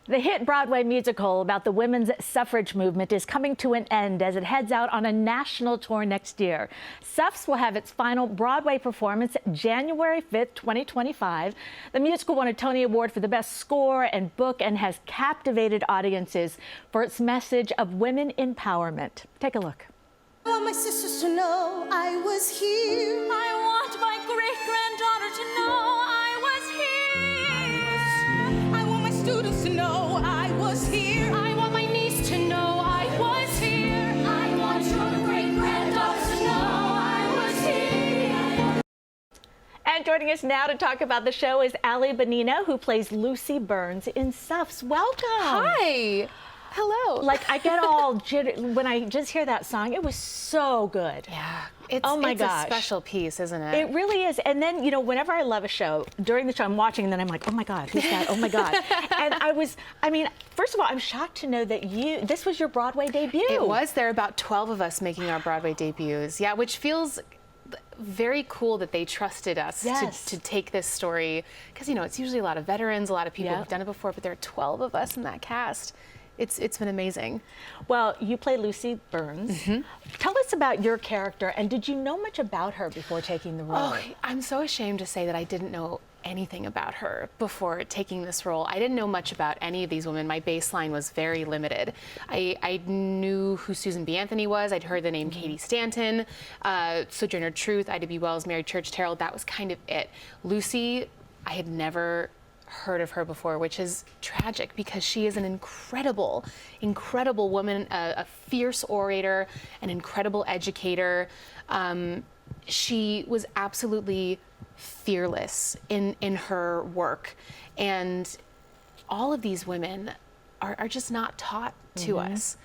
The hit Broadway musical about the women's suffrage movement is coming to an end as it heads out on a national tour next year. Suffs will have its final Broadway performance January 5th, 2025. The musical won a Tony Award for the best score and book and has captivated audiences for its message of women empowerment. Take a look. I want my sisters to know I was here. I want my great-granddaughter to know I was here. I want my students to know I was here. I want my niece to know I was here. I want your great-granddaughter to know I was here. And joining us now to talk about the show is Bonino, who plays Lucy Burns in Suffs. Welcome. Hi. Hello. Like, I get all when I just hear that song. It was so good. Yeah. Oh my gosh. It's a special piece, isn't it? It really is. And then, you know, whenever I love a show, during the show I'm watching and then I'm like, oh my God, who's that? Oh my God. And I mean, first of all, I'm shocked to know that this was your Broadway debut. It was. There are about 12 of us making our Broadway debuts. Yeah, which feels very cool that they trusted us to take this story. Because, you know, it's usually a lot of veterans, a lot of people who've done it before, but there are 12 of us in that cast. It's been amazing. Well, you play Lucy Burns. Mm-hmm. Tell us about your character, and did you know much about her before taking the role? Oh, I'm so ashamed to say that I didn't know anything about her before taking this role. I didn't know much about any of these women. My baseline was very limited. I knew who Susan B. Anthony was. I'd heard the name Katie Stanton, Sojourner Truth, Ida B. Wells, Mary Church Terrell. That was kind of it. Lucy, I had never heard of her before, which is tragic because she is an incredible woman, a fierce orator, an incredible educator. She was absolutely fearless in her work, and all of these women are just not taught to us.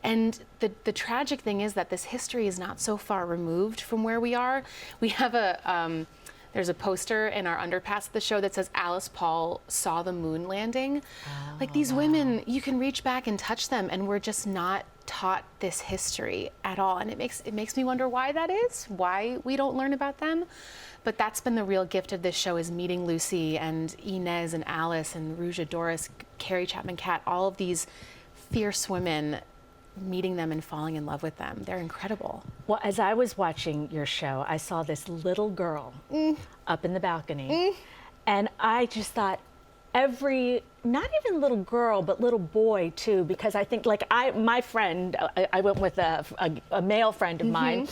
And the tragic thing is that this history is not so far removed from where we are. We have there's a poster in our underpass of the show that says Alice Paul saw the moon landing. Like, these women, you can reach back and touch them, and we're just not taught this history at all. And it makes me wonder why that is, why we don't learn about them. But that's been the real gift of this show, is meeting Lucy and Inez and Alice and Ruja Doris, Carrie Chapman Catt, all of these fierce women, meeting them and falling in love with them. They're incredible. Well, as I was watching your show, I saw this little girl up in the balcony, and I just thought not even little girl, but little boy too, because I think, like, my friend, I went with a male friend of mine,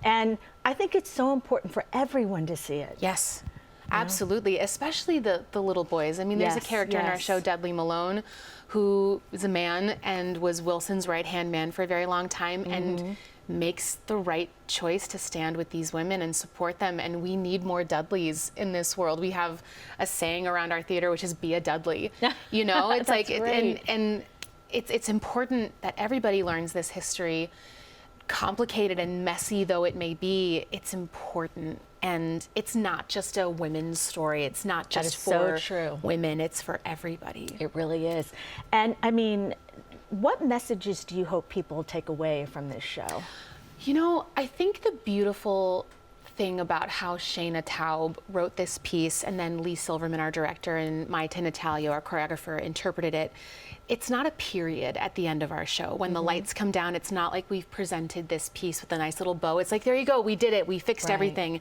and I think it's so important for everyone to see it. Yes. Absolutely, especially the little boys. I mean, there's a character in our show, Dudley Malone, who is a man and was Wilson's right-hand man for a very long time, and makes the right choice to stand with these women and support them. And we need more Dudleys in this world. We have a saying around our theater, which is "Be a Dudley." You know, it's like, and it's important that everybody learns this history. Complicated and messy though it may be, it's important. And it's not just a women's story. It's not just for women. It's for everybody. It really is. And I mean, what messages do you hope people take away from this show? You know, I think the beautiful thing about how Shayna Taub wrote this piece, and then Lee Silverman, our director, and Mai Natalio, our choreographer, interpreted it. It's not a period at the end of our show. When the lights come down, it's not like we've presented this piece with a nice little bow. It's like, there you go, we did it, we fixed everything.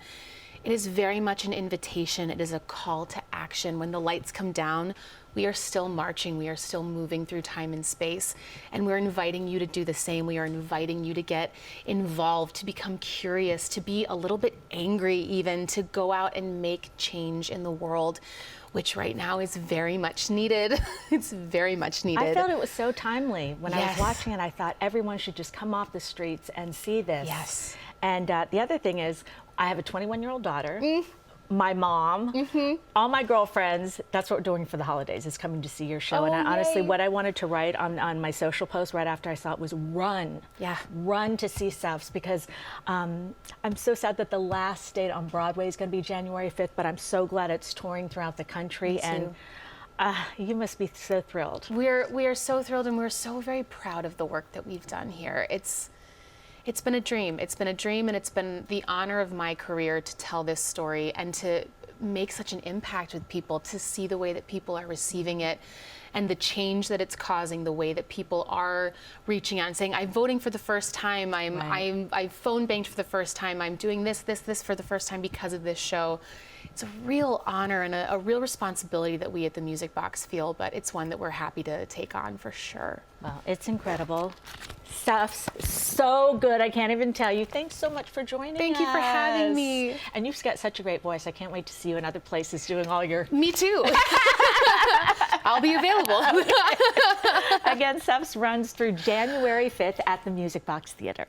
It is very much an invitation. It is a call to action. When the lights come down, we are still marching. We are still moving through time and space. And we're inviting you to do the same. We are inviting you to get involved, to become curious, to be a little bit angry even, to go out and make change in the world, which right now is very much needed. It's very much needed. I felt it was so timely. When I was watching it, I thought everyone should just come off the streets and see this. Yes. And the other thing is, I have a 21-year-old daughter. My mom, all my girlfriends, that's what we're doing for the holidays, is coming to see your show. And honestly, what I wanted to write on my social post right after I saw it was run. Run to see Suffs, because I'm so sad that the last date on Broadway is going to be January 5th, but I'm so glad it's touring throughout the country. And you must be so thrilled. We are so thrilled, and we're so very proud of the work that we've done here. It's been a dream. It's been a dream, and it's been the honor of my career to tell this story and to make such an impact with people, to see the way that people are receiving it and the change that it's causing, the way that people are reaching out and saying, I'm voting for the first time, I've phone banked for the first time, I'm doing this for the first time because of this show. It's a real honor and a real responsibility that we at the Music Box feel, but it's one that we're happy to take on for sure. Well, it's incredible. Suffs, so good. I can't even tell you. Thanks so much for joining us. Thank you for having me. And you've got such a great voice. I can't wait to see you in other places doing all your... Me too. I'll be available. Again, Suffs runs through January 5th at the Music Box Theater.